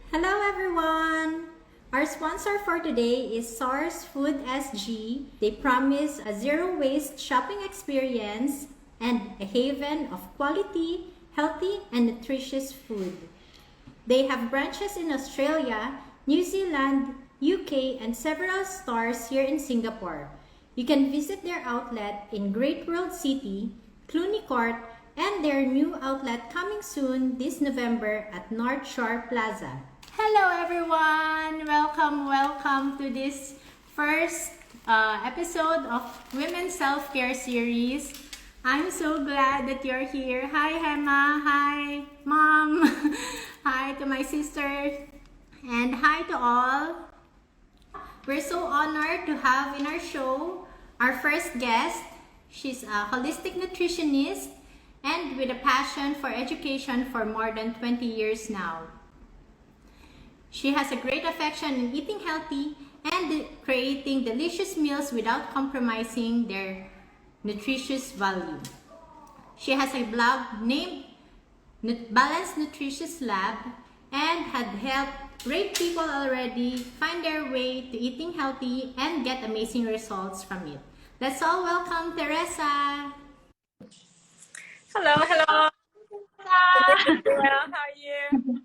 Hello everyone! Our sponsor for today is Source Food SG. They promise a zero-waste shopping experience and a haven of quality, healthy, and nutritious food. They have branches in Australia, New Zealand, UK, and several stores here in Singapore. You can visit their outlet in Great World City, Cluny Court, and their new outlet coming soon this November at NorthShore Plaza. Hello everyone! Welcome to this first episode of Women's Self-Care Series. I'm so glad that you're here. Hi Hema, hi Mom, hi to my sister, and hi to all. We're so honored to have in our show our first guest. She's a holistic nutritionist and with a passion for education for more than 20 years now. She has a great affection in eating healthy and creating delicious meals without compromising their nutritious value. She has a blog named Balanced Nutritious Lab and had helped great people already find their way to eating healthy and get amazing results from it. Let's all welcome Teresa. Hello. Teresa. How are you?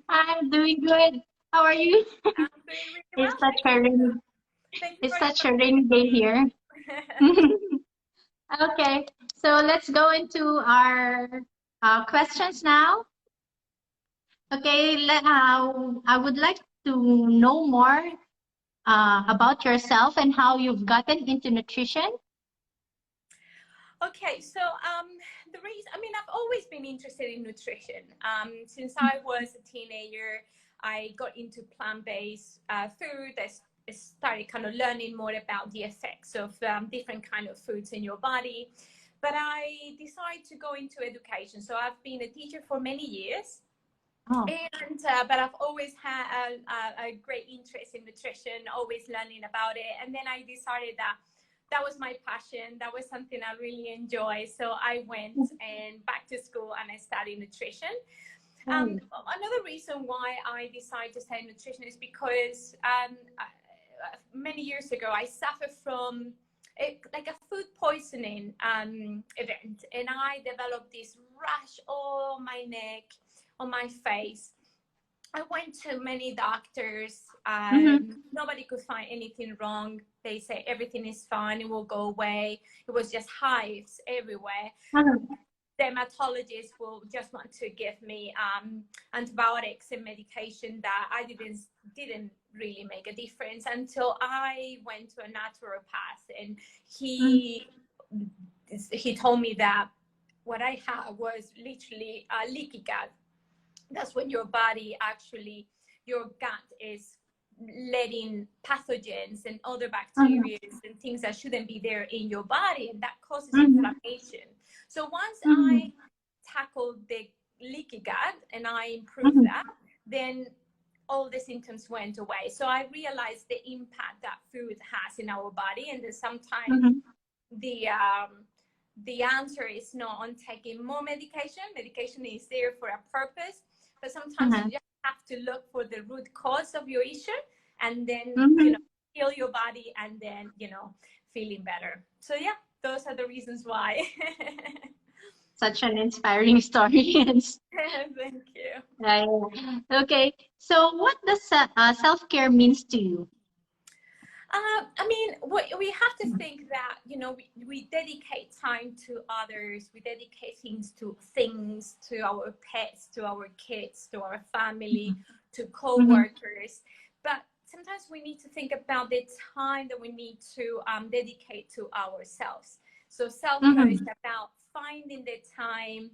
I'm doing good. How are you? I'm doing really well. It's such a rainy day here. Okay, so let's go into our questions now. Okay, I would like to know more about yourself and how you've gotten into nutrition. Okay, so the reason, I've always been interested in nutrition. Since I was a teenager, I got into plant-based food. I started kind of learning more about the effects of different kind of foods in your body. But I decided to go into education. So I've been a teacher for many years. Oh. And but I've always had a great interest in nutrition, always learning about it. And then I decided that was my passion. That was something I really enjoy. So I went and back to school and I studied nutrition. Another reason why I decided to study nutrition is because many years ago I suffered from a food poisoning event, and I developed this rash on my neck, on my face. I went to many doctors. Nobody could find anything wrong. They say everything is fine, it will go away. It was just hives everywhere. Dermatologists will just want to give me antibiotics and medication that I didn't really make a difference until I went to a naturopath, and he told me that what I had was literally a leaky gut. That's when your body actually, your gut is letting pathogens and other bacteria and things that shouldn't be there in your body, and that causes inflammation. So once I tackled the leaky gut and I improved that, then all the symptoms went away. So I realized the impact that food has in our body, and then sometimes the answer is not on taking more medication. Medication is there for a purpose, but sometimes you just have to look for the root cause of your issue, and then heal your body, and then feeling better. So yeah, those are the reasons why. Such an inspiring story. Thank you. Okay, so what does self-care means to you? We have to think that, we dedicate time to others. We dedicate things, to our pets, to our kids, to our family, to co-workers. But sometimes we need to think about the time that we need to dedicate to ourselves. So self-care is about finding the time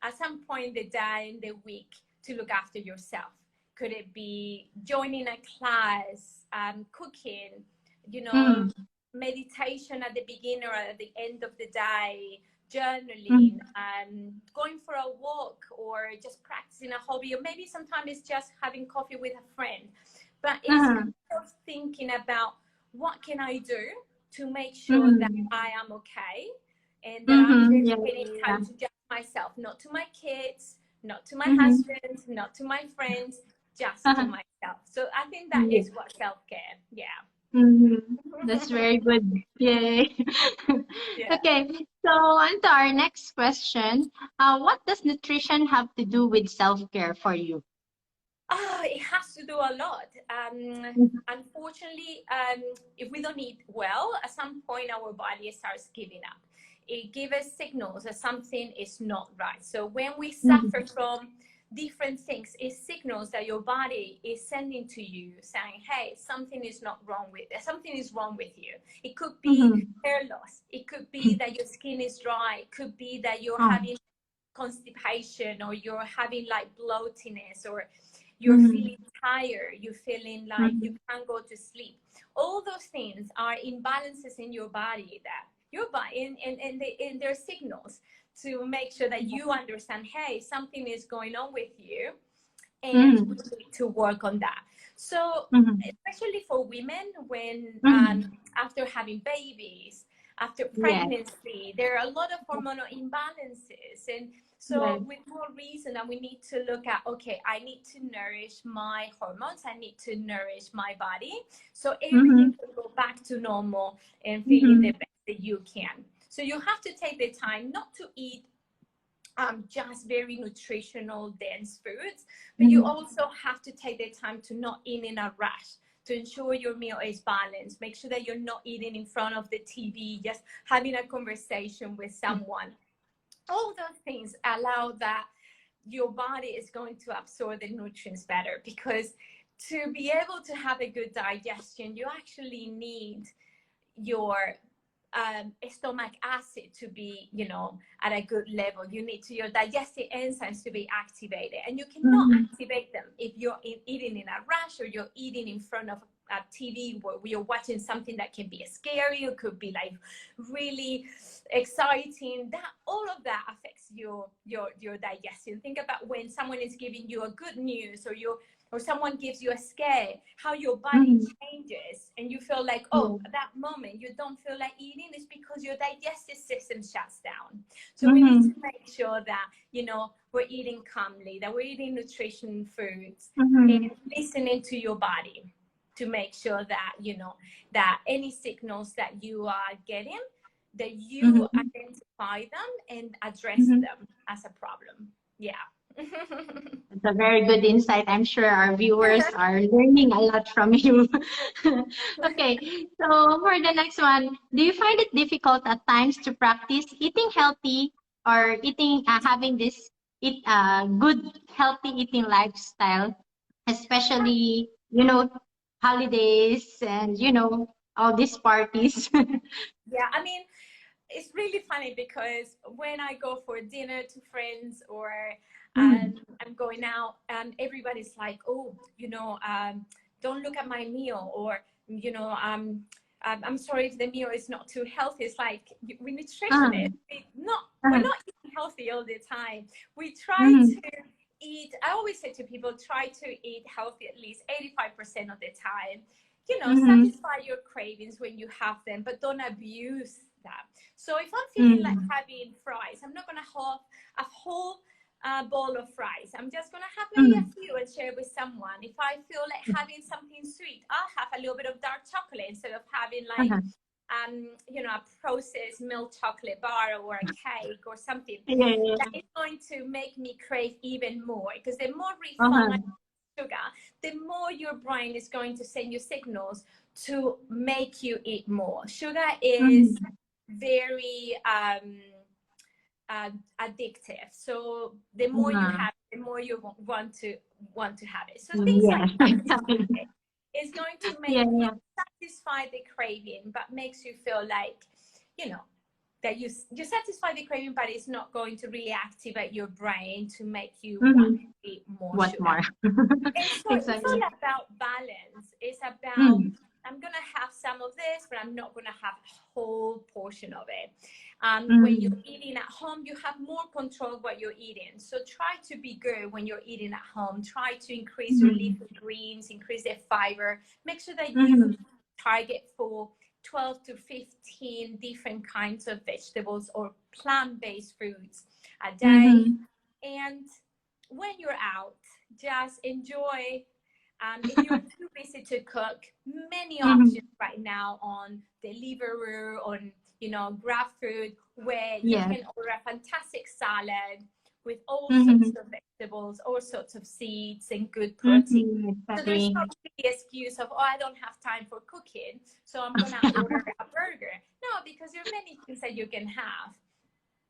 at some point in the day, in the week, to look after yourself. Could it be joining a class, cooking, meditation at the beginning or at the end of the day, journaling, going for a walk, or just practicing a hobby, or maybe sometimes it's just having coffee with a friend. But it's thinking about what can I do to make sure that I am okay, and that I'm Yeah, dedicating yeah, time to just myself, not to my kids, not to my yeah. husband, not to my friends, just to myself. So I think that Yeah. is what self-care. Yeah. That's very good. Yay. Yeah. Okay, so on to our next question. What does nutrition have to do with self-care for you? Oh, it has to do a lot. Mhm. Unfortunately, if we don't eat well, at some point our body starts giving up. It gives us signals that something is not right. So when we suffer Mhm. from different things, it signals that your body is sending to you, saying, "Hey, something is not wrong with it. Something is wrong with you." It could be Mhm. hair loss. It could be that your skin is dry. It could be that you're Oh. having constipation, or you're having like bloatiness, or you're Mhm. feeling tired, you're feeling like you Mhm. can't go to sleep. All those things are imbalances in your body, that your body, and their signals to make sure that you understand, hey, something is going on with you, and Mhm. we need to work on that. So Mhm. especially for women, when Mhm. after having babies, after Yes. pregnancy, there are a lot of hormonal imbalances, and Yes. so with more reason that we need to look at, okay, I need to nourish my hormones, I need to nourish my body, so everything Mhm. can go back to normal and feeling the Mhm. best that you can. So you have to take the time not to eat just very nutritional dense foods, but you Mhm. also have to take the time to not eat in a rush, to ensure your meal is balanced. Make sure that you're not eating in front of the TV, just having a conversation with someone. All those things allow that your body is going to absorb the nutrients better, because to be able to have a good digestion, you actually need your stomach acid to be, at a good level. You need to your digestive enzymes to be activated, and you cannot Mhm. activate them if you're eating in a rush, or you're eating in front of a TV where you're watching something that can be scary. It could be like really exciting. That all of that affects your digestion. Think about when someone is giving you a good news, or someone gives you a scare, how your body Mhm. changes, and you feel like, oh, Yes. at that moment you don't feel like eating. It's because your digestive system shuts down. So we need to Mhm. make sure that, we're eating calmly, that we're eating nutrition foods, and Mhm. listening to your body, to make sure that, that any signals that you are getting, that you Mhm. identify them and address Mhm. them as a problem. Yeah. That's a very good insight. I'm sure our viewers are learning a lot from you. Okay, so for the next one, do you find it difficult at times to practice eating healthy or having this good healthy eating lifestyle, especially holidays and all these parties? Yeah, I mean, it's really funny, because when I go for dinner to friends, or Mhm. I'm going out, everybody's like, oh, don't look at my meal, or I'm sorry if the meal is not too healthy. It's like, we nutritionists, Uh-huh. we're Uh-huh. not eating healthy all the time. We try Mhm. to eat. I always say to people, try to eat healthy at least 85% of the time. Mhm. Satisfy your cravings when you have them, but don't abuse that. So if I'm feeling like Mhm. having fries, I'm not gonna have a whole bowl of fries. I'm just gonna have maybe a Mhm. few and share with someone. If I feel like having something sweet, I'll have a little bit of dark chocolate instead of having like Uh-huh. a processed milk chocolate bar, or a cake, or something Yeah, that yeah. is going to make me crave even more. Because the more refined Uh-huh. sugar, the more your brain is going to send you signals to make you eat more. Sugar is Mhm. very addictive. So the more you Uh-huh. have, the more you want to have it. So things like Yes, exactly. that is going to Yeah, make you yeah. satisfy the craving, but makes you feel like, you know, that you satisfy the craving, but it's not going to really activate your brain to make you want Mm-hmm. to eat more What sugar. more? And so it's all Exactly. about balance. It's about, Mm. I'm gonna have some of this, but I'm not gonna have a whole portion of it. When you're Mm. eating at home, you have more control of what you're eating. So try to be good when you're eating at home. Try to increase your Mm. leafy greens, increase their fiber. Make sure that you Mm. target for 12 to 15 different kinds of vegetables or plant-based fruits a day. And when you're out, just enjoy. If you're too busy to cook, many options right now on Deliveroo, on Grab Food, where you can order a fantastic salad with all sorts of vegetables, all sorts of seeds, and good protein. So there's not the excuse of, oh, I don't have time for cooking, so I'm gonna order a burger. No, because there are many things that you can have.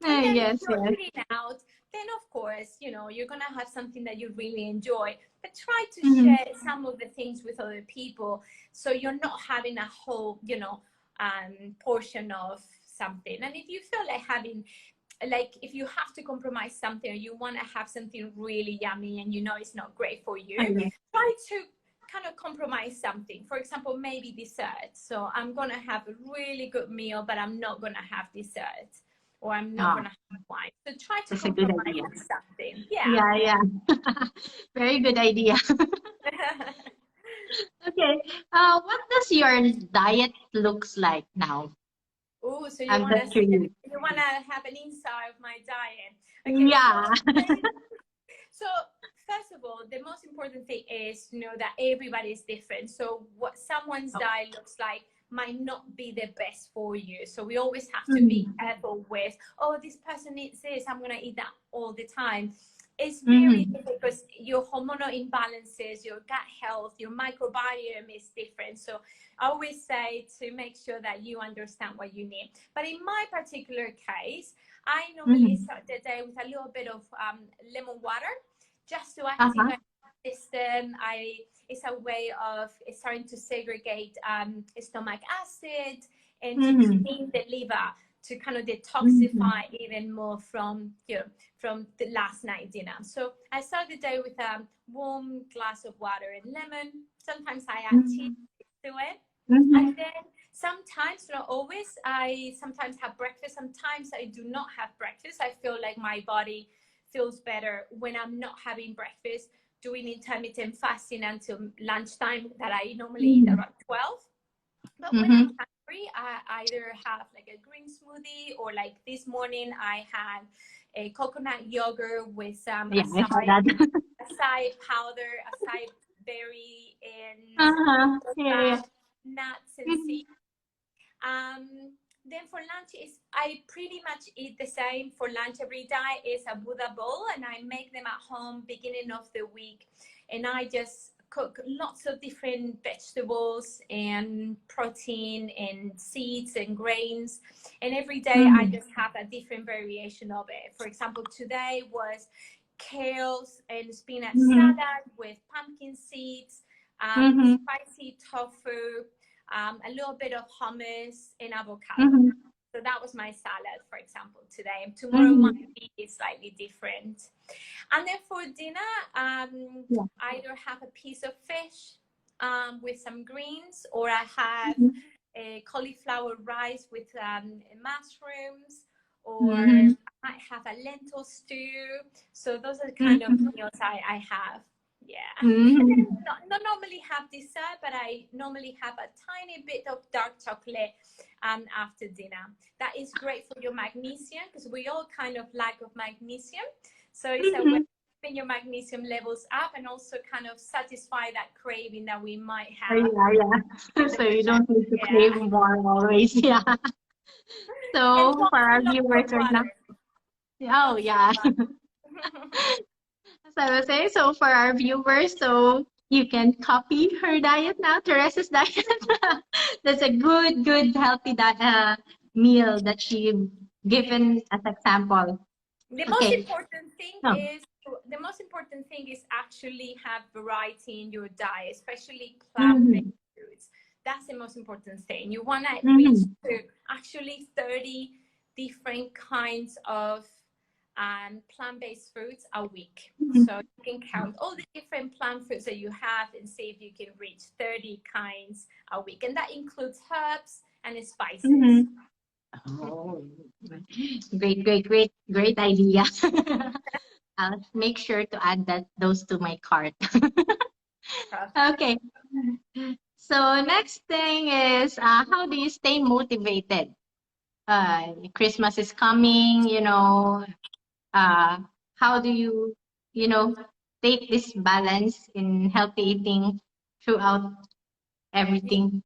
And then if you're eating out, then of course, you're gonna have something that you really enjoy. But try to share some of the things with other people, so you're not having a whole, portion of something. And if you feel like if you have to compromise something, or you want to have something really yummy and it's not great for you, try to kind of compromise something. For example, maybe dessert. So I'm gonna have a really good meal, but I'm not gonna have dessert. Or I'm not going to have wine. So try to compromise with something. Yeah. Very good idea. Okay. What does your diet looks like now? Oh, so you want to have an insight of my diet? Okay. Yeah. So first of all, the most important thing is to know that everybody is different. So what someone's diet looks like might not be the best for you. So we always have to be careful with, oh, this person eats this, I'm going to eat that all the time. It's very difficult because your hormonal imbalances, your gut health, your microbiome is different. So I always say to make sure that you understand what you need. But in my particular case, I normally start the day with a little bit of lemon water, just to activate the system. It's a way of starting to segregate stomach acid and to clean the liver, to kind of detoxify even more from the last night dinner. So I start the day with a warm glass of water and lemon. Sometimes I add tea to it. And then sometimes, not always, I sometimes have breakfast. Sometimes I do not have breakfast. I feel like my body feels better when I'm not having breakfast, doing intermittent fasting until lunchtime, that I normally eat around 12. But when I'm hungry, I either have like a green smoothie, or like this morning I had a coconut yogurt with some acai powder, acai berry, and nuts and seeds. Then for lunch, I pretty much eat the same for lunch every day. It's a Buddha bowl, and I make them at home beginning of the week. And I just cook lots of different vegetables and protein and seeds and grains. And every day I just have a different variation of it. For example, today was kales and spinach salad with pumpkin seeds, spicy tofu, a little bit of hummus and avocado. So that was my salad, for example, today. Tomorrow might be slightly different. And then for dinner, either have a piece of fish with some greens, or I have a cauliflower rice with mushrooms, or I might have a lentil stew. So those are the kind of meals I have. Yeah. And then not normally have dessert, but I normally have a tiny bit of dark chocolate after dinner. That is great for your magnesium, because we all kind of lack of magnesium. So it's a way of keeping your magnesium levels up, and also kind of satisfy that craving that we might have. So you don't need to crave more always. Yeah. So for our viewers right now. So I was saying, so for our viewers, so you can copy her diet now, Teresa's diet. That's a good, healthy meal that she given as example. The most important thing is actually have variety in your diet, especially plant-based foods. That's the most important thing. You want to reach to actually 30 different kinds of plant-based foods a week. So you can count all the different plant foods that you have and see if you can reach 30 kinds a week. And that includes herbs and spices. Oh, great idea. I'll make sure to add those to my cart. Okay. So next thing is, how do you stay motivated? Christmas is coming, uh, how do you know, take this balance in healthy eating throughout everything?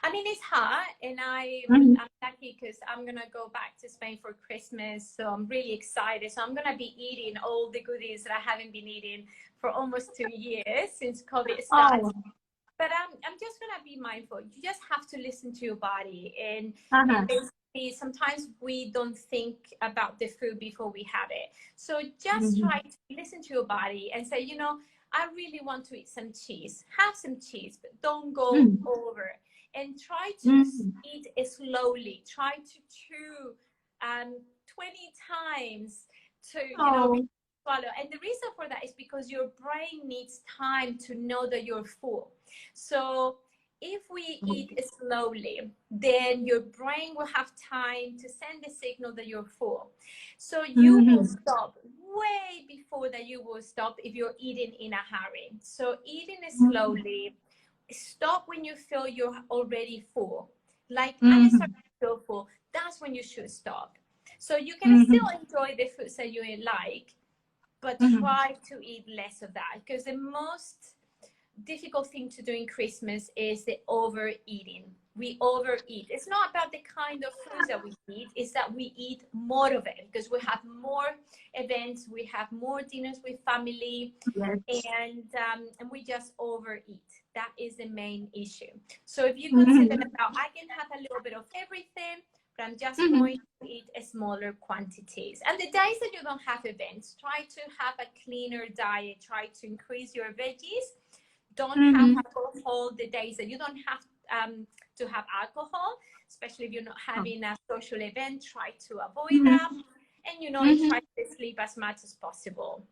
I mean, it's hard, and Mhm. I'm lucky because I'm gonna go back to Spain for Christmas, so I'm really excited. So I'm gonna be eating all the goodies that I haven't been eating for almost 2 years since COVID started. Oh, But I'm just gonna be mindful. You just have to listen to your body, uh-huh. and basically sometimes we don't think about the food before we have it. So just Mhm. try to listen to your body and say, you know, I really want to eat some cheese. Have some cheese, but don't go Mhm. over. And try to Mhm. eat it slowly. Try to chew 20 times to, you know, Oh. swallow. And the reason for that is because your brain needs time to know that you're full. So if we eat slowly, then your brain will have time to send the signal that you're full. So you will Mhm. stop way before that you will stop if you're eating in a hurry. So eating Mhm. slowly, stop when you feel you're already full. Like I'm Mhm. starting to feel full, that's when you should stop. So you can still Mhm. enjoy the foods that you like, but Mhm. try to eat less of that, because the most difficult thing to do in Christmas is the overeating. We overeat. It's not about the kind of foods that we eat, it's that we eat more of it because we have more events, we have more dinners with family, Yes. and we just overeat. That is the main issue. So if you consider Mhm. that I can have a little bit of everything, but I'm just going Mhm. to eat smaller quantities. And the days that you don't have events, try to have a cleaner diet. Try to increase your veggies. Don't have Mhm. alcohol the days that you don't have to have alcohol, especially if you're not having a social event. Try to avoid that, Mhm. and try Mhm. to sleep as much as possible.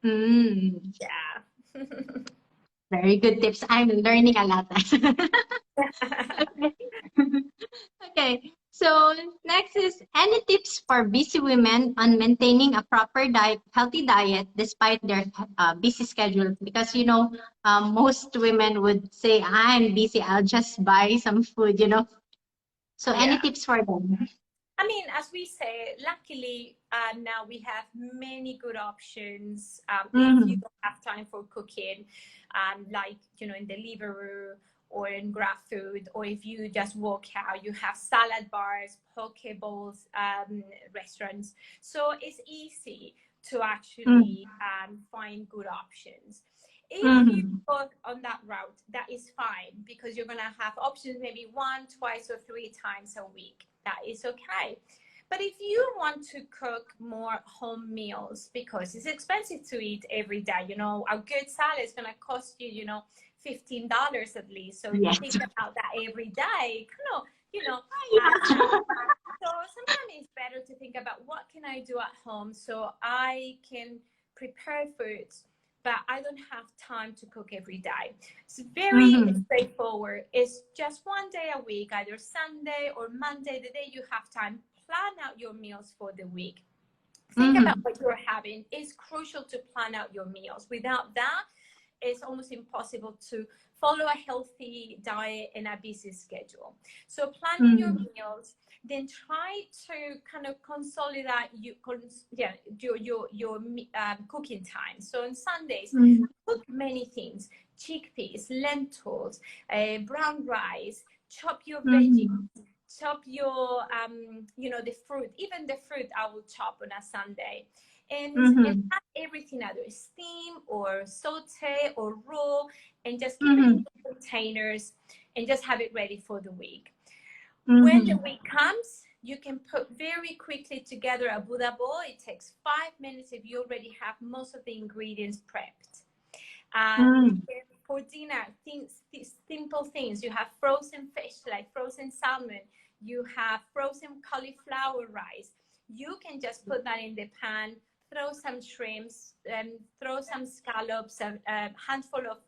Mm. Yeah. Very good tips. I'm learning a lot. Okay. Okay. So next is, any tips for busy women on maintaining a proper diet, healthy diet despite their busy schedule? Because most women would say, "I'm busy. I'll just buy some food." So any Yeah. tips for them? I mean, as we say, luckily now we have many good options. If you Mm-hmm. don't have time for cooking, like in Deliveroo or in Grab Food, or if you just walk out, you have salad bars, poke bowls, restaurants. So it's easy to actually find good options. If you Mm-hmm. go on that route, that is fine because you're gonna have options maybe one, twice, or 3 times a week. That is okay. But if you want to cook more home meals, because it's expensive to eat every day, a good salad is gonna cost you, $15 at least. So if you Yes. think about that every day, kind of, adds up. Yeah. So sometimes it's better to think about what can I do at home so I can prepare foods, but I don't have time to cook every day. It's very Mm-hmm. straightforward. It's just one day a week, either Sunday or Monday, the day you have time. Plan out your meals for the week. Think about Mm-hmm. what you're having. It's crucial to plan out your meals. Without that, it's almost impossible to follow a healthy diet and a busy schedule. So planning your Mm-hmm. meals, then try to kind of consolidate your cooking time. So on Sundays, Mm-hmm. cook many things: chickpeas, lentils, brown rice. Chop your veggies, Mm-hmm. chop your the fruit. Even the fruit I will chop on a Sunday, and Mm-hmm. have everything either steam or saute or raw, and just keep it in Mm-hmm. containers and just have it ready for the week. When the Mm-hmm. week comes, you can put very quickly together a Buddha bowl. It takes 5 minutes if you already have most of the ingredients prepped. Mm-hmm. For dinner, simple things. You have frozen fish, like frozen salmon. You have frozen cauliflower rice. You can just put that in the pan, throw some shrimps, throw some scallops, a handful of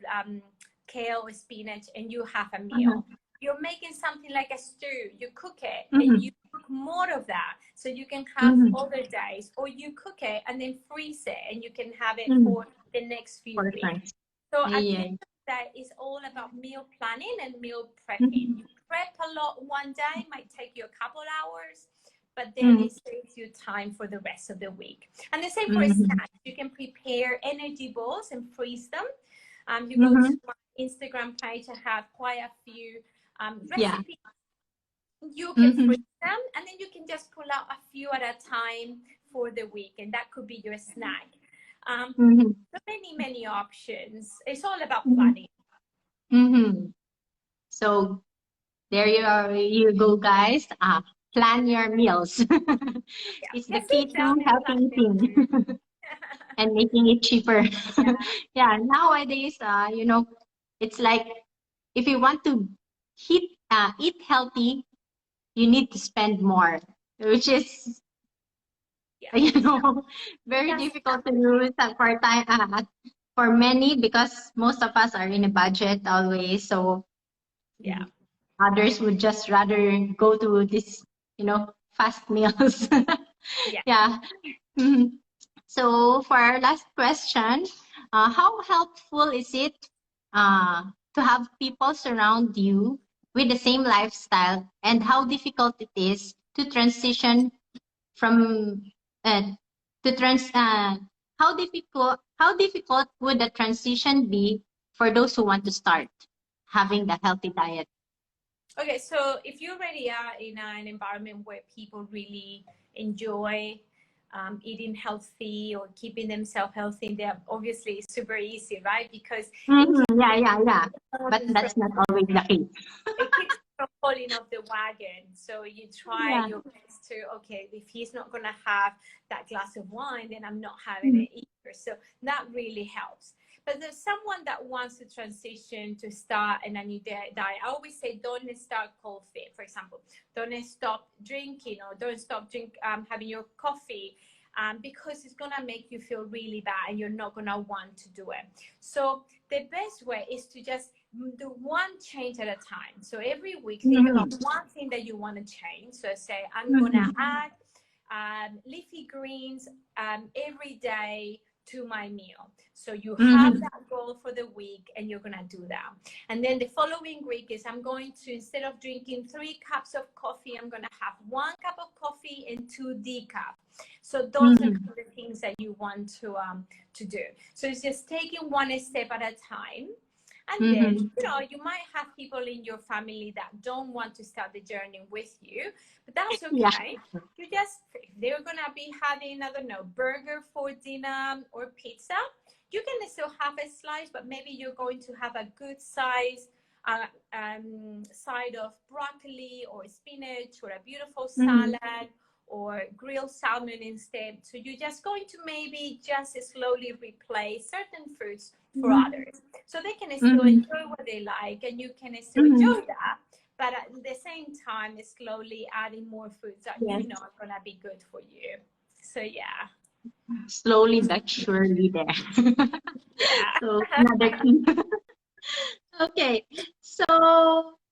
kale or spinach, and you have a meal. You're making something like a stew. You cook it and Mm-hmm. you cook more of that so you can have Mm-hmm. other days, or you cook it and then freeze it and you can have it Mm-hmm. for the next few For weeks. friends. So at the end Yeah. that it's all about meal planning and meal prepping. You prep a lot one day, might take you a couple hours, but then it saves you time for the rest of the week. And the same for snacks. You can prepare energy balls and freeze them. You go to my Instagram page. I have quite a few recipes. You can freeze them, and then you can just pull out a few at a time for the week, and that could be your snack. So many options. It's all about planning. So there you go, guys. Plan your meals. It's the Just key sit to down and plan healthy them eating too. and making it cheaper. Yeah, nowadays, it's like if you want to eat healthy, you need to spend more, which is very That's difficult to do for many, because most of us are in a budget always. So others would just rather go to this, fast meals. Yeah. Mhm. So for our last question, how helpful is it to have people surround you with the same lifestyle, and how difficult it is to transition from uh, to trans how difficult would the transition be for those who want to start having the healthy diet? Okay, so if you already are in an environment where people really enjoy eating healthy or keeping themselves healthy, they're obviously super easy, right? Because it keeps Yeah. But them from, that's not always the case. it keeps you from falling off the wagon. So you try Yeah. your best to, okay, if he's not going to have that glass of wine, then I'm not having it either. So that really helps. But there's someone that wants to transition to start a new diet. I always say, don't start cold feet, for example. Don't stop drinking, or don't stop having your coffee, because it's going to make you feel really bad and you're not going to want to do it. So the best way is to just do one change at a time. So every week, think about one thing that you want to change. So say, I'm going to add leafy greens every day to my meal. So you have that goal for the week, and you're gonna do that. And then the following week is, I'm going to, instead of drinking 3 cups of coffee, I'm gonna have 1 cup of coffee and 2 decaf. So those are the things that you want to do. So it's just taking one step at a time. And then, you might have people in your family that don't want to start the journey with you, but that's okay. You just, if they're going to be having, I don't know, burger for dinner or pizza, you can still have a slice, but maybe you're going to have a good size side of broccoli or spinach, or a beautiful salad, or grilled salmon instead. So you're just going to maybe just slowly replace certain foods for others, so they can still enjoy what they like, and you can still enjoy that, but at the same time slowly adding more foods that you know are gonna be good for you. So Slowly but surely there. yeah. So another key. Okay, so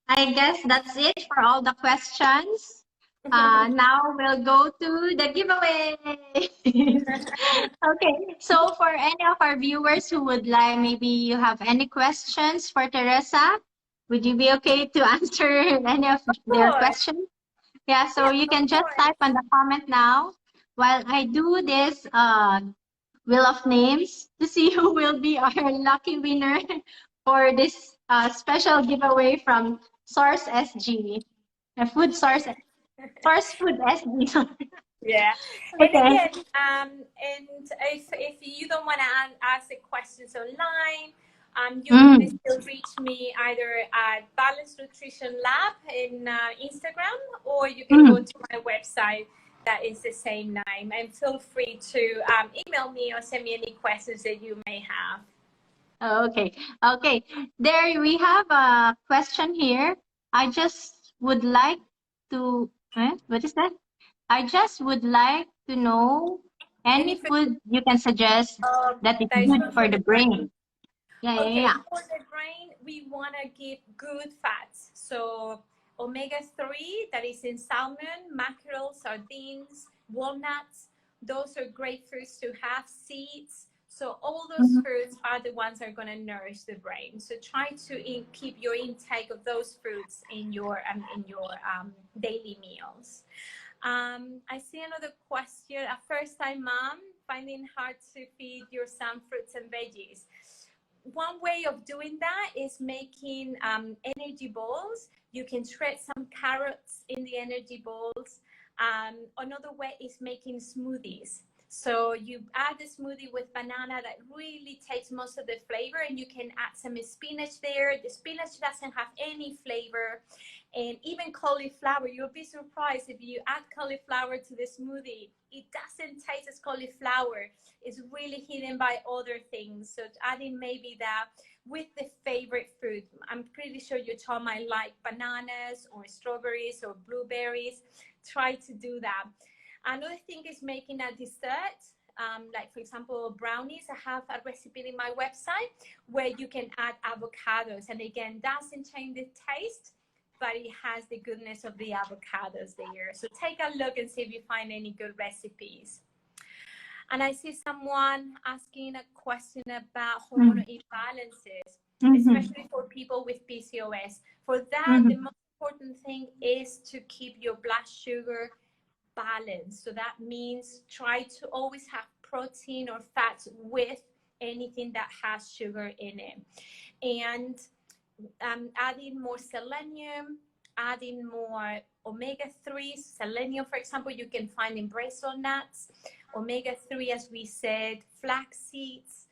I guess that's it for all the questions. Now we'll go to the giveaway. Okay, so for any of our viewers who would like, maybe you have any questions for Teresa, would you be okay to answer any of their Course. questions? Yeah, so you Of can just course. type on the comment now while I do this wheel of names to see who will be our lucky winner for this special giveaway from Source SG, Food Source, Source Food SG. Yeah, and Okay. again, and if you don't want to ask the questions online, you can still reach me either at Balanced Nutrition Lab in Instagram, or you can go to my website that is the same name, and feel free to email me or send me any questions that you may have. Okay. There we have a question here. I just would like to, what is that? I just would like to know Any any food food you can suggest that is that is good good for for the the brain? brain. Okay, Yeah. for the brain, we want to give good fats. So omega-3, that is in salmon, mackerel, sardines, walnuts. Those are great foods to have. Seeds. So all those fruits are the ones that are going to nourish the brain. So try to keep your intake of those fruits in your daily meals. I see another question. A first-time mom finding hard to feed your son fruits and veggies. One way of doing that is making energy balls. You can shred some carrots in the energy balls. Another way is making smoothies. So you add the smoothie with banana that really takes most of the flavor, and you can add some spinach there. The spinach doesn't have any flavor. And even cauliflower, you'll be surprised if you add cauliflower to the smoothie. It doesn't taste as cauliflower. It's really hidden by other things. So adding maybe that with the favorite fruit. I'm pretty sure your child might like bananas or strawberries or blueberries. Try to do that. Another thing is making a dessert. Like for example, brownies. I have a recipe in my website where you can add avocados. And again, doesn't change the taste, but it has the goodness of the avocados there. So take a look and see if you find any good recipes. And I see someone asking a question about hormonal imbalances, especially for people with PCOS. For that, the most important thing is to keep your blood sugar balanced. So that means try to always have protein or fats with anything that has sugar in it. And adding more selenium, adding more omega-3. Selenium, for example, you can find in brazil nuts. Omega-3, as we said, flax seeds,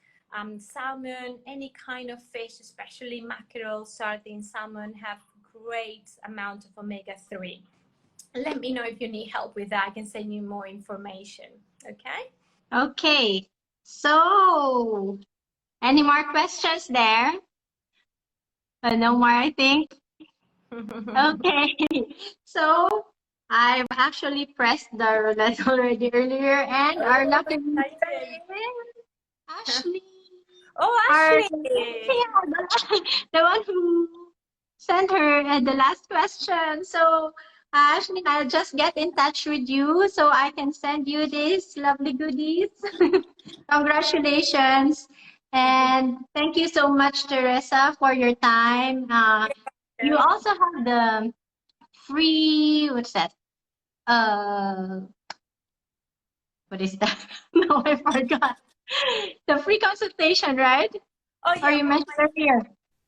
salmon, any kind of fish, especially mackerel, sardine, salmon, have great amount of omega-3. Let me know if you need help with that. I can send you more information. Okay? Okay. So, any more questions there? No more, I think. Okay. So, I've actually pressed the roulette already earlier, and our lucky winner is Ashley. Oh, Our, Ashley! the one who sent her the last question. So, Ashley, I'll just get in touch with you so I can send you these lovely goodies. Congratulations. And thank you so much, Teresa, for your time. You also have the free, what's that? What is that? No, I forgot. The free consultation, right? Oh, Or yeah. you mentioned earlier.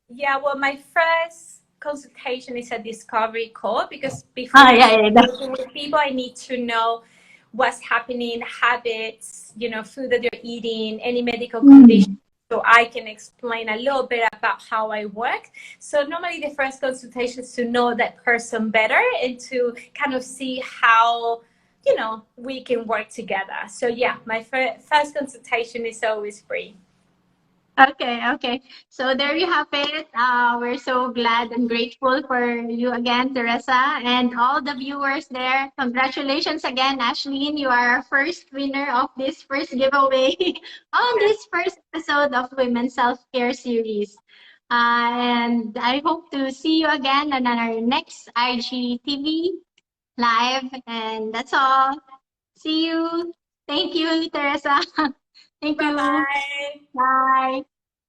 Yeah, well, my first consultation is a discovery call because before I start working with people, I need to know what's happening, habits, food that they're eating, any medical condition, so I can explain a little bit about how I work. So normally the first consultation is to know that person better and to kind of see how, we can work together. So yeah, my first consultation is always free. Okay. So there you have it. We're so glad and grateful for you again, Teresa, and all the viewers there. Congratulations again, Ashleen. You are our first winner of this first giveaway on this first episode of Women's Self-Care series. And I hope to see you again on our next IGTV live. And that's all. See you. Thank you, Teresa. Thank you. Bye-bye. Bye.